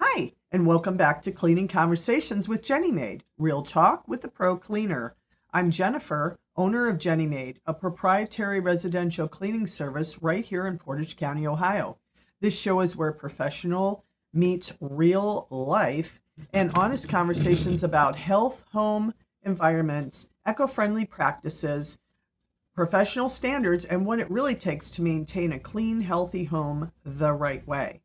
Hi, and welcome back to Cleaning Conversations with JeniMaid, real talk with a pro cleaner. I'm Jennifer, owner of JeniMaid, a proprietary residential cleaning service right here in Portage County, Ohio. This show is where professional meets real life and honest conversations about health, home, environments, eco-friendly practices, professional standards, and what it really takes to maintain a clean, healthy home the right way.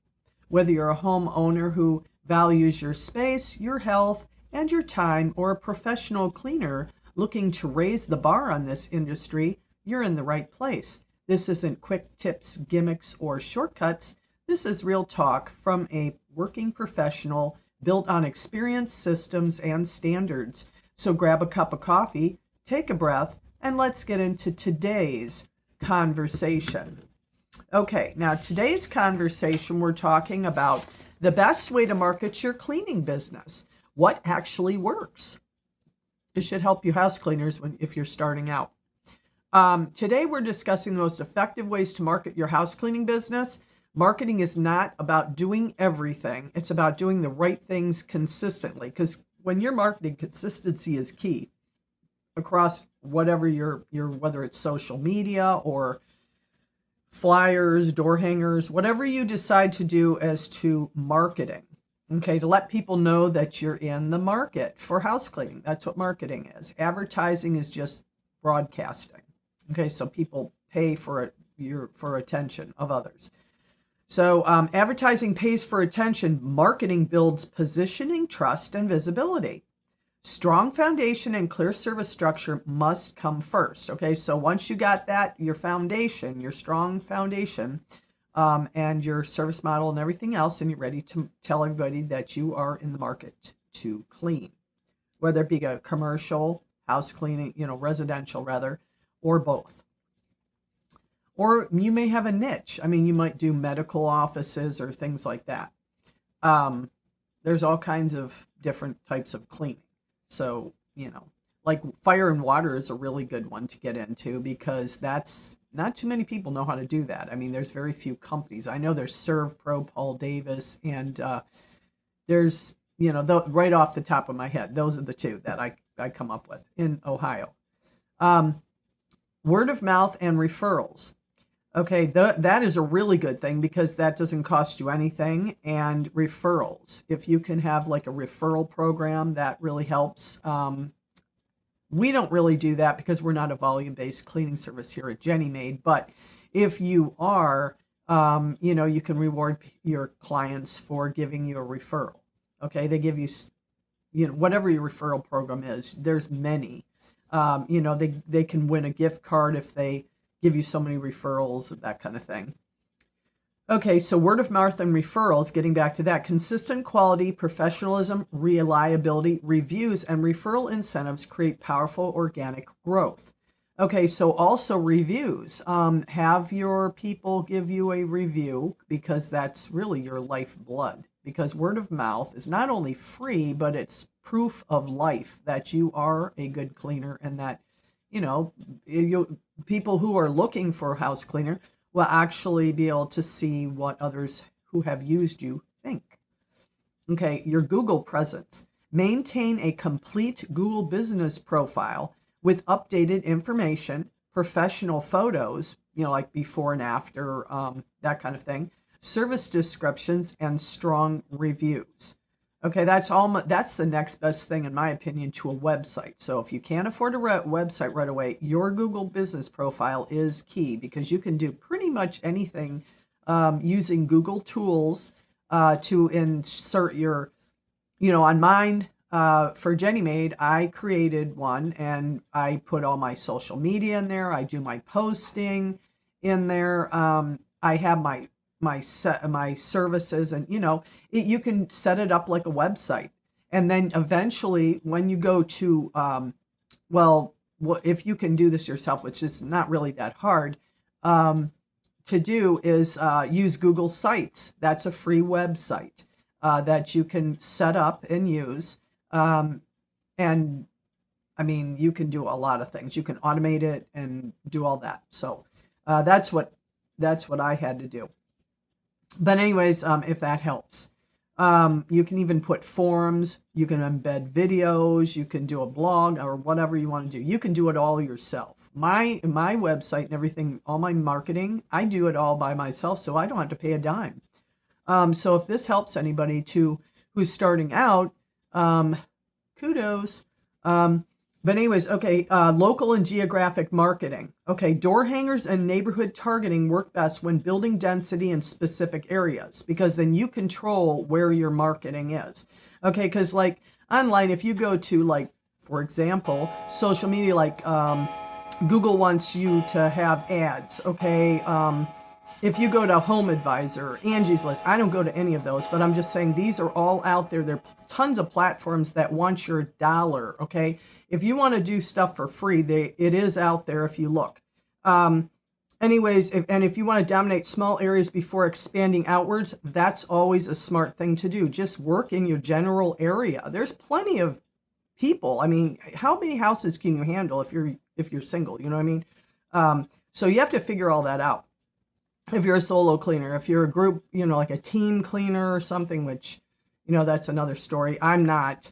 Whether you're a homeowner who values your space, your health, and your time, or a professional cleaner looking to raise the bar on this industry, you're in the right place. This isn't quick tips, gimmicks, or shortcuts. This is real talk from a working professional built on experience, systems, and standards. So grab a cup of coffee, take a breath, and let's get into today's conversation. Okay, now today's conversation, we're talking about the best way to market your cleaning business. What actually works? This should help you house cleaners if you're starting out. Today, we're discussing the most effective ways to market your house cleaning business. Marketing is not about doing everything. It's about doing the right things consistently, because when you're marketing, consistency is key across whatever whether it's social media or flyers, door hangers, whatever you decide to do as to marketing, okay, to let people know that you're in the market for house cleaning. That's what marketing is. Advertising is just broadcasting, okay, so people pay for attention of others. So advertising pays for attention. Marketing builds positioning, trust, and visibility. Strong foundation and clear service structure must come first. Okay, so once you got that, your foundation, your strong foundation, and your service model and everything else, and you're ready to tell everybody that you are in the market to clean, whether it be a commercial, house cleaning, residential rather, or both. Or you may have a niche. I mean, you might do medical offices or things like that. There's all kinds of different types of cleaning. So, like fire and water is a really good one to get into, because that's not too many people know how to do that. I mean, there's very few companies. I know there's ServPro, Paul Davis, and there's, right off the top of my head, those are the two that I come up with in Ohio. Word of mouth and referrals. Okay, that is a really good thing, because that doesn't cost you anything. And referrals, if you can have like a referral program, that really helps. We don't really do that because we're not a volume-based cleaning service here at JeniMaid. But if you are, you can reward your clients for giving you a referral. Okay, they give you, whatever your referral program is. There's many. They can win a gift card if they give you so many referrals, that kind of thing. Okay, so word of mouth and referrals, getting back to that, consistent quality, professionalism, reliability, reviews, and referral incentives create powerful organic growth. Okay, so also reviews. Have your people give you a review, because that's really your lifeblood. Because word of mouth is not only free, but it's proof of life that you are a good cleaner, and that people who are looking for a house cleaner will actually be able to see what others who have used you think. Okay, your Google presence. Maintain a complete Google business profile with updated information, professional photos, like before and after, that kind of thing, service descriptions, and strong reviews. Okay, that's the next best thing, in my opinion, to a website. So if you can't afford a website right away, your Google business profile is key, because you can do pretty much anything using Google tools to insert your, on mine, for JeniMaid, I created one, and I put all my social media in there. I do my posting in there. I have my services, and you can set it up like a website. And then eventually, when you go to if you can do this yourself, which is not really that hard to do, is use Google Sites. That's a free website that you can set up and use. And I mean, you can do a lot of things. You can automate it and do all that. So that's what I had to do. But anyways, if that helps. You can even put forums, you can embed videos, you can do a blog or whatever you want to do. You can do it all yourself. My website and everything, all my marketing, I do it all by myself, so I don't have to pay a dime. So if this helps anybody who's starting out, kudos. But anyways, okay, local and geographic marketing. Okay, door hangers and neighborhood targeting work best when building density in specific areas, because then you control where your marketing is. Okay, because like online, if you go to, like, for example, social media, like Google wants you to have ads, okay? If you go to Home Advisor, Angie's List, I don't go to any of those, but I'm just saying these are all out there. There are tons of platforms that want your dollar, okay? If you want to do stuff for free, it is out there if you look. Anyways, if you want to dominate small areas before expanding outwards, that's always a smart thing to do. Just work in your general area. There's plenty of people. I mean, how many houses can you handle if you're single? You know what I mean? So you have to figure all that out. If you're a solo cleaner, if you're a group, like a team cleaner or something, which, that's another story. I'm not,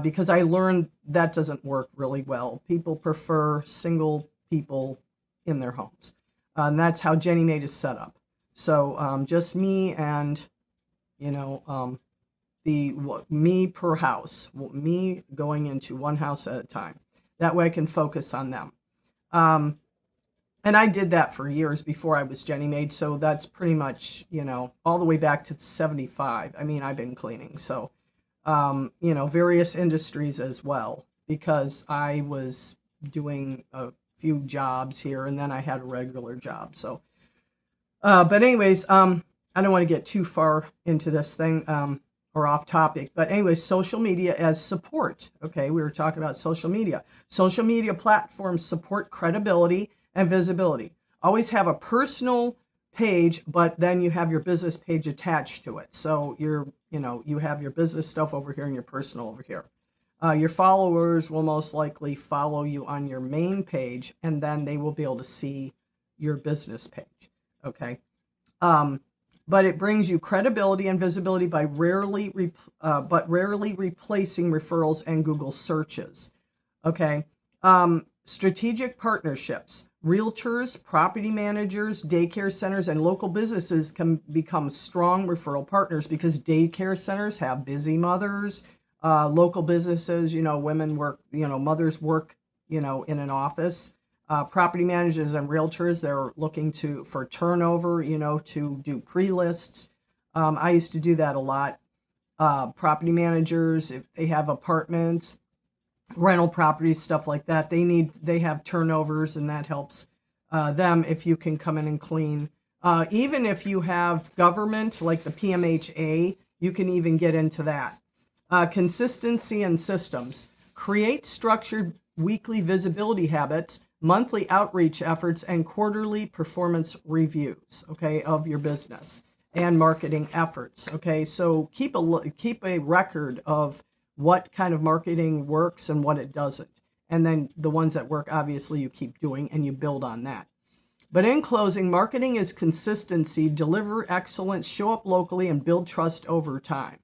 because I learned that doesn't work really well. People prefer single people in their homes. And that's how JeniMaid is set up. So just me and, me per house, me going into one house at a time. That way I can focus on them. And I did that for years before I was JeniMaid, so that's pretty much, all the way back to 75. I mean, I've been cleaning, so, various industries as well, because I was doing a few jobs here, and then I had a regular job, so. But anyways, I don't want to get too far into this thing, or off topic, but anyways, social media as support. Okay, we were talking about social media. Social media platforms support credibility and visibility. Always have a personal page, but then you have your business page attached to it. So you have your business stuff over here and your personal over here. Your followers will most likely follow you on your main page, and then they will be able to see your business page. Okay. But it brings you credibility and visibility by rarely replacing referrals and Google searches. Okay. Strategic partnerships. Realtors, property managers, daycare centers, and local businesses can become strong referral partners because daycare centers have busy mothers. Local businesses, women work, mothers work, in an office. Property managers and realtors, they're looking for turnover, to do pre-lists. I used to do that a lot. Property managers, if they have apartments, rental properties, stuff like that, they have turnovers, and that helps them if you can come in and clean. Even if you have government like the PMHA, you can even get into that. Consistency and systems. Create structured weekly visibility habits, monthly outreach efforts, and quarterly performance reviews, okay, of your business and marketing efforts. Okay, so keep a record of what kind of marketing works and what it doesn't. And then the ones that work, obviously, you keep doing and you build on that. But in closing, marketing is consistency, deliver excellence, show up locally, and build trust over time.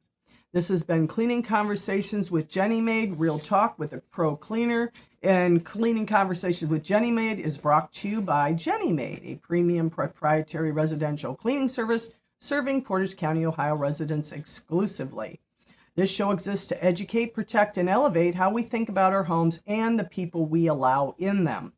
This has been Cleaning Conversations with JeniMaid, Real Talk with a Pro Cleaner. And Cleaning Conversations with JeniMaid is brought to you by JeniMaid, a premium proprietary residential cleaning service serving Portage County, Ohio residents exclusively. This show exists to educate, protect, and elevate how we think about our homes and the people we allow in them.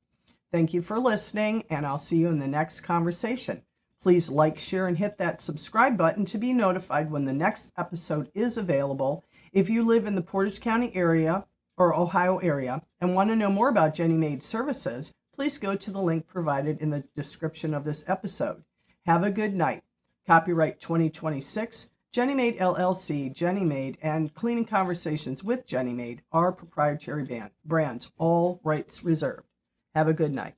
Thank you for listening, and I'll see you in the next conversation. Please like, share, and hit that subscribe button to be notified when the next episode is available. If you live in the Portage County area or Ohio area and want to know more about JeniMaid services, please go to the link provided in the description of this episode. Have a good night. Copyright 2026. JeniMaid LLC, JeniMaid, and Cleaning Conversations with JeniMaid are proprietary brands, all rights reserved. Have a good night.